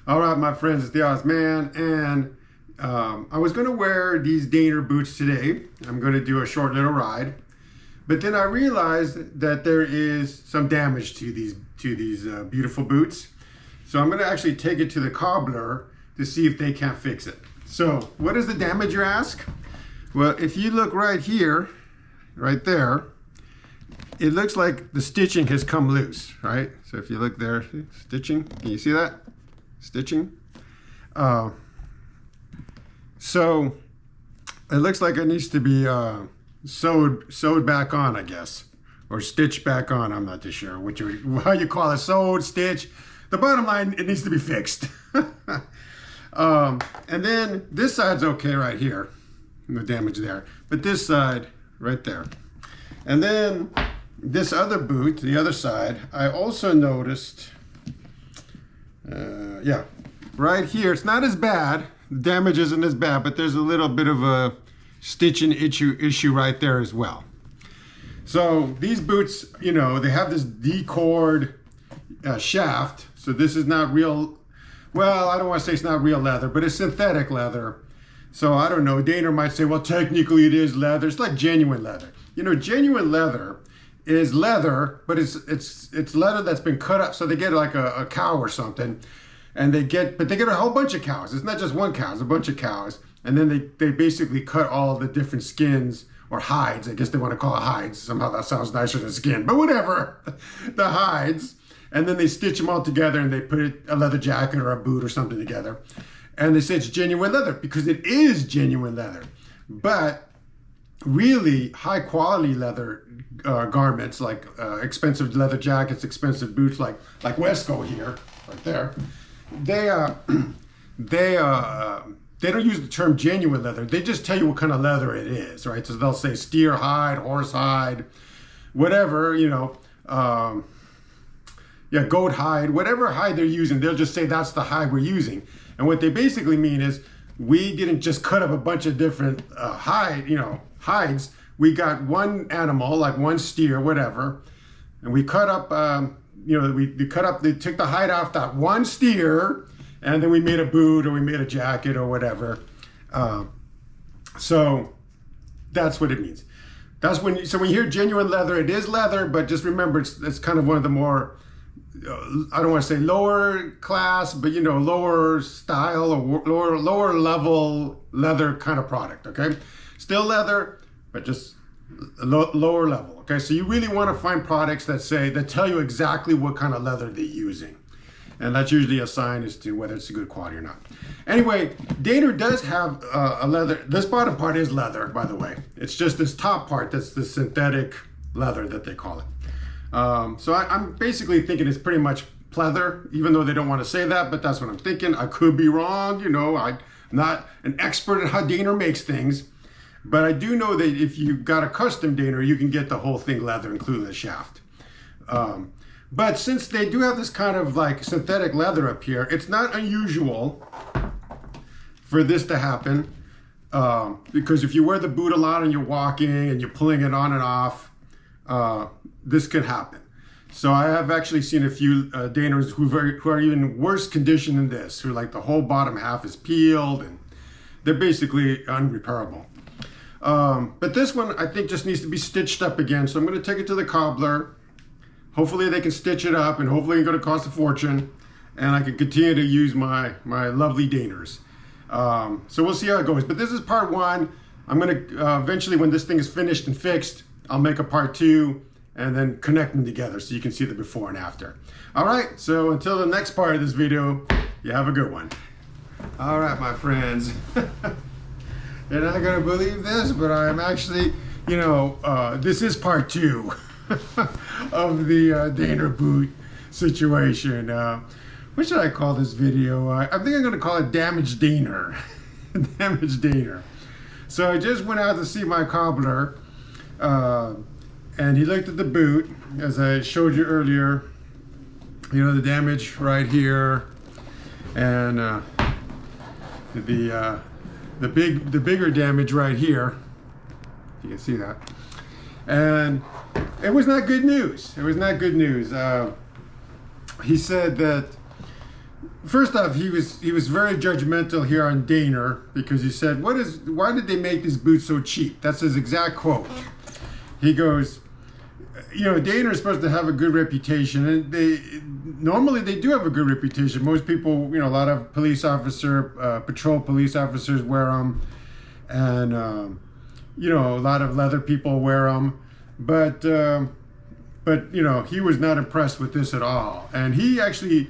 All right, my friends, it's the Oz Man, and I was going to wear these Dehner boots today. I'm going to do a short little ride, but then I realized that there is some damage to these beautiful boots. So I'm going to actually take it to the cobbler to see if they can't fix it. So what is the damage, you ask? Well, if you look right here, right there, it looks like the stitching has come loose, right? So if you look there, stitching, can you see that? Stitching. So it looks like it needs to be sewed back on, I guess, or stitched back on. I'm not too sure how you call it, sewed, stitch. The bottom line, it needs to be fixed. And then this side's okay right here, no damage there, but this side right there. And then this other boot, the other side, I also noticed, yeah, right here, it's not as bad. The damage isn't as bad, but there's a little bit of a stitching issue right there as well. So these boots, you know, they have this D-cord shaft. So this is not real, well, I don't want to say it's not real leather, but it's synthetic leather. So I don't know, Dehner might say, well, technically it is leather. It's like genuine leather. You know, genuine leather is leather, but it's leather that's been cut up. So they get like a cow or something, and they get a whole bunch of cows. It's not just one cow, it's a bunch of cows. And then they basically cut all the different skins or hides. I guess they want to call it hides. Somehow that sounds nicer than skin, but whatever, the hides. And then they stitch them all together and they put a leather jacket or a boot or something together. And they say it's genuine leather because it is genuine leather. But really high quality leather garments, like expensive leather jackets, expensive boots, like Wesco here, right there, they don't use the term genuine leather. They just tell you what kind of leather it is, right? So they'll say steer hide, horse hide, whatever, you know, yeah, goat hide, whatever hide they're using, they'll just say that's the hide we're using. And what they basically mean is we didn't just cut up a bunch of different hides. We got one animal, like one steer, whatever, and we cut up, they took the hide off that one steer, and then we made a boot or we made a jacket or whatever. So that's what it means. So when you hear genuine leather, it is leather, but just remember it's kind of one of the more, I don't want to say lower class, but you know, lower style or lower level leather kind of product, okay? Still leather, but just lower level, okay? So you really want to find products that tell you exactly what kind of leather they're using. And that's usually a sign as to whether it's a good quality or not. Anyway, Dehner does have a leather. This bottom part is leather, by the way. It's just this top part that's the synthetic leather that they call it. So I'm basically thinking it's pretty much pleather, even though they don't want to say that, but that's what I'm thinking. I could be wrong, you know, I'm not an expert at how Dehner makes things, but I do know that if you got a custom Dehner, you can get the whole thing leather, including the shaft. But since they do have this kind of like synthetic leather up here, it's not unusual for this to happen, because if you wear the boot a lot and you're walking and you're pulling it on and off, this could happen. So I have actually seen a few Dehners who are even worse condition than this, who like the whole bottom half is peeled and they're basically unrepairable. But this one I think just needs to be stitched up again. So I'm going to take it to the cobbler. Hopefully they can stitch it up, and hopefully it's going to cost a fortune, and I can continue to use my lovely Dehners. So we'll see how it goes. But this is part one. I'm going to eventually, when this thing is finished and fixed, I'll make a part two and then connect them together so you can see the before and after. All right, so until the next part of this video, you have a good one. All right, my friends. You're not going to believe this, but I'm actually, you know, this is part two of the Dehner boot situation. What should I call this video? I think I'm going to call it Damaged Dehner. Damaged Dehner. So I just went out to see my cobbler, and he looked at the boot, as I showed you earlier. You know, the damage right here, and the bigger damage right here. You can see that, and it was not good news. It was not good news. He said that first off, he was very judgmental here on Dehner because he said, why did they make these boots so cheap? That's his exact quote. He goes, Dehner is supposed to have a good reputation, and normally they do have a good reputation. Most people, a lot of patrol police officers wear them, and a lot of leather people wear them, but he was not impressed with this at all. And he actually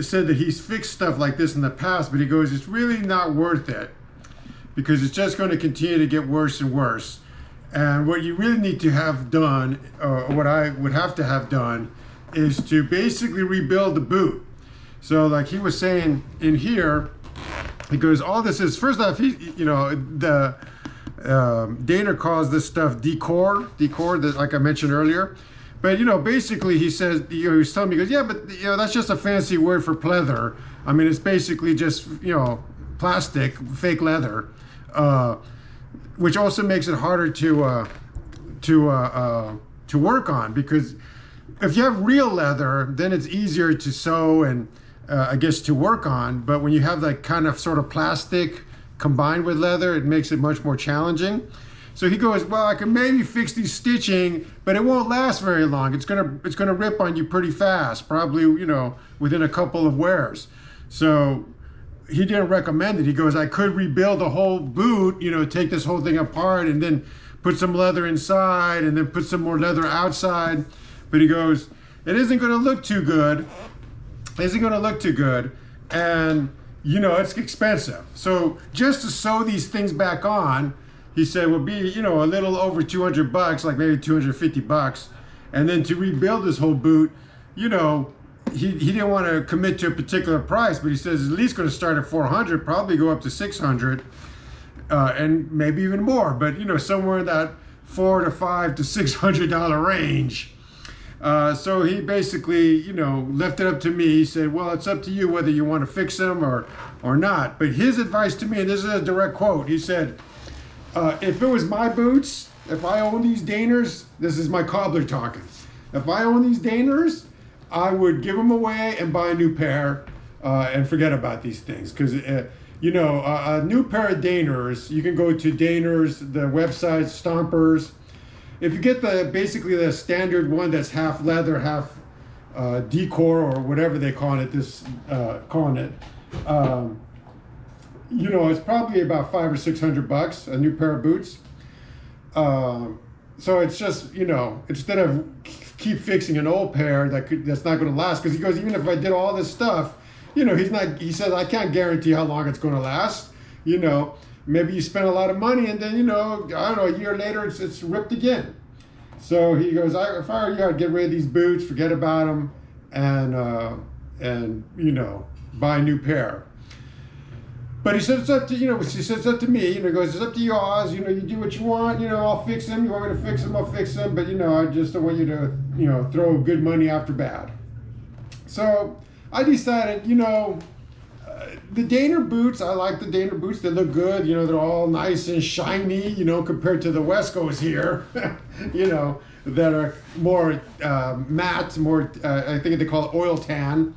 said that he's fixed stuff like this in the past, but he goes, it's really not worth it because it's just going to continue to get worse and worse. And what you really need to have done, or what I would have to have done, is to basically rebuild the boot. So like he was saying in here, he goes, all this is, first off, Dehner calls this stuff decor, that, like I mentioned earlier. But, basically he says, he was telling me, he goes, yeah, but, that's just a fancy word for pleather. I mean, it's basically just, plastic, fake leather. Which also makes it harder to work on, because if you have real leather, then it's easier to sew and I guess to work on. But when you have like kind of sort of plastic combined with leather, it makes it much more challenging. So he goes, well, I can maybe fix these stitching, but it won't last very long. It's gonna rip on you pretty fast, probably within a couple of wears. So he didn't recommend it. He goes, I could rebuild the whole boot, take this whole thing apart and then put some leather inside and then put some more leather outside. But he goes, it isn't going to look too good. And, it's expensive. So just to sew these things back on, he said, will be, a little over $200, like maybe $250. And then to rebuild this whole boot, he didn't want to commit to a particular price, but he says it's at least going to start at $400, probably go up to $600, and maybe even more. But somewhere in that $400 to $500 to $600 range. So he basically left it up to me. He said, well, it's up to you whether you want to fix them or not. But his advice to me, and this is a direct quote, he said, if it was my boots, if I own these Dehners, this is my Cobbler talking. If I own these Dehners, I would give them away and buy a new pair and forget about these things. Because, a new pair of Dehners, you can go to Dehner's, the website, Stompers. If you get basically the standard one that's half leather, half decor, or whatever they call it, it's probably about $500 or $600, a new pair of boots. So it's just, instead of keep fixing an old pair that's not going to last, because he goes, even if I did all this stuff, he says, I can't guarantee how long it's going to last. Maybe you spend a lot of money and then, I don't know, a year later it's ripped again. So he goes, if I were you, I'd get rid of these boots, forget about them, and buy a new pair. But he said, it's up to, it's up to me, he goes, it's up to you, Oz, you do what you want, I'll fix them, you want me to fix them, I'll fix them, but, I just don't want you to, throw good money after bad. So I decided, the Dehner boots, I like the Dehner boots, they look good, they're all nice and shiny, compared to the Wescos here, that are more matte, more, I think they call it oil tan.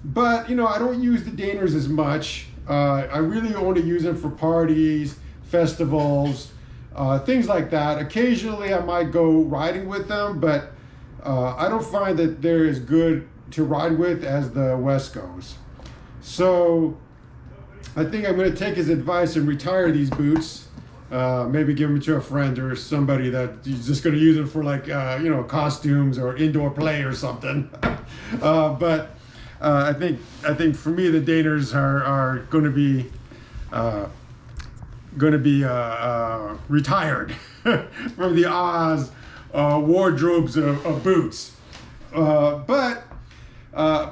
But, I don't use the Dehners as much. I really only use them for parties, festivals, things like that. Occasionally I might go riding with them, but I don't find that they're as good to ride with as the Wescos. So I think I'm going to take his advice and retire these boots. Maybe give them to a friend or somebody that is just going to use them for costumes or indoor play or something. But I think for me the Dehners are going to be retired from the Oz wardrobes of boots. But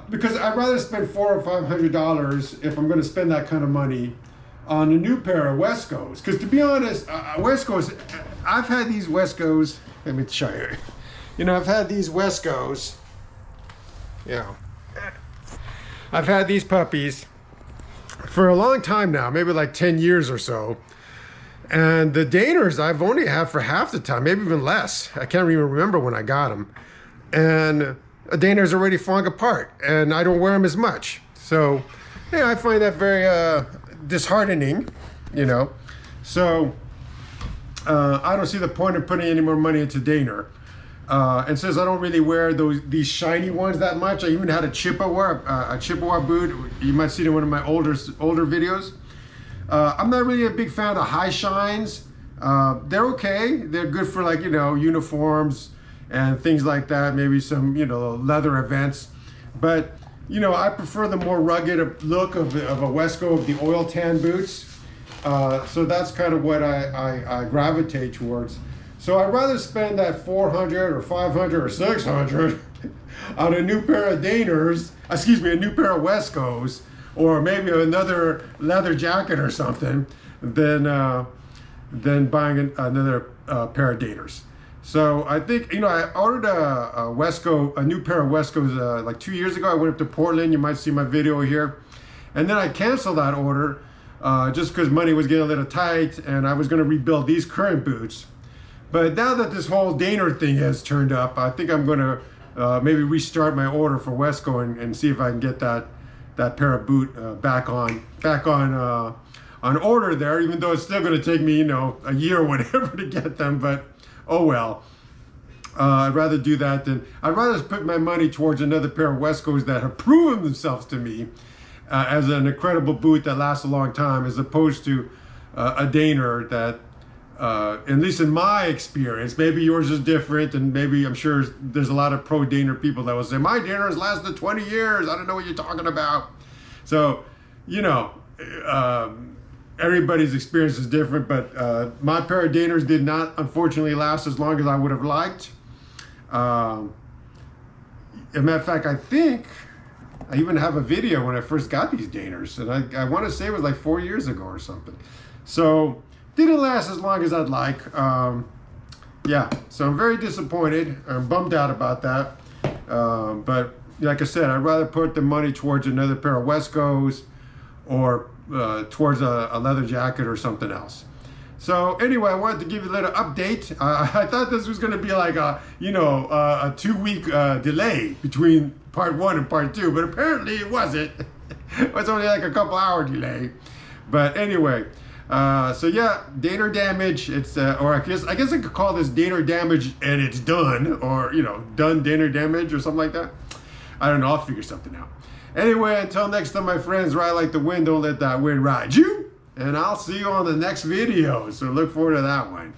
because I'd rather spend $400 or $500 if I'm going to spend that kind of money on a new pair of Wescos. Because to be honest, Wescos, I've had these Wescos. Let me show you. I've had these Wescos. I've had these puppies for a long time now, maybe like 10 years or so. And the Dehners I've only had for half the time, maybe even less. I can't even remember when I got them. And Dehner's already falling apart, and I don't wear them as much. So, yeah, I find that very disheartening, you know. So, I don't see the point of putting any more money into Dehner. And since I don't really wear these shiny ones that much, I even had a Chippewa boot. You might see it in one of my older videos. I'm not really a big fan of high shines. They're okay. They're good for, like, you know, uniforms and things like that. Maybe some, you know, leather events. But, you know, I prefer the more rugged look of a Wesco, of the oil tan boots. So that's kind of what I gravitate towards. So I'd rather spend that $400 or $500 or $600 on a new pair of Dehners, a new pair of Wescos, or maybe another leather jacket or something, than buying another pair of Dehners. So I think, you know, I ordered a new pair of Wescos like 2 years ago. I went up to Portland. You might see my video here. And then I canceled that order just because money was getting a little tight, and I was going to rebuild these current boots. But now that this whole Dehner thing has turned up, I think I'm going to maybe restart my order for Wesco and see if I can get that pair of boot back on order there, even though it's still going to take me, you know, a year or whatever to get them. But oh well. I'd rather do that than I'd rather put my money towards another pair of Wescos that have proven themselves to me as an incredible boot that lasts a long time, as opposed to a Dehner that, at least in my experience, maybe yours is different, and maybe I'm sure there's a lot of pro Dehner people that will say, my Dehner has lasted 20 years. I don't know what you're talking about. So, you know, everybody's experience is different, but my pair of Dehners did not, unfortunately, last as long as I would have liked. As a matter of fact, I think I even have a video when I first got these Dehners, and I want to say it was like 4 years ago or something. So didn't last as long as I'd like. Yeah, so I'm very disappointed. I'm bummed out about that. But like I said, I'd rather put the money towards another pair of Wescos, or towards a leather jacket or something else. So anyway, I wanted to give you a little update. I thought this was going to be like a 2-week delay between part 1 and part 2, but apparently it wasn't. It was only like a couple hour delay. But anyway, so yeah, Dehner damage. It's or I guess I could call this Dehner damage and it's done, or, you know, done Dehner damage or something like that. I don't know. I'll figure something out. Anyway, until next time, my friends, ride like the wind. Don't let that wind ride you. And I'll see you on the next video. So look forward to that one.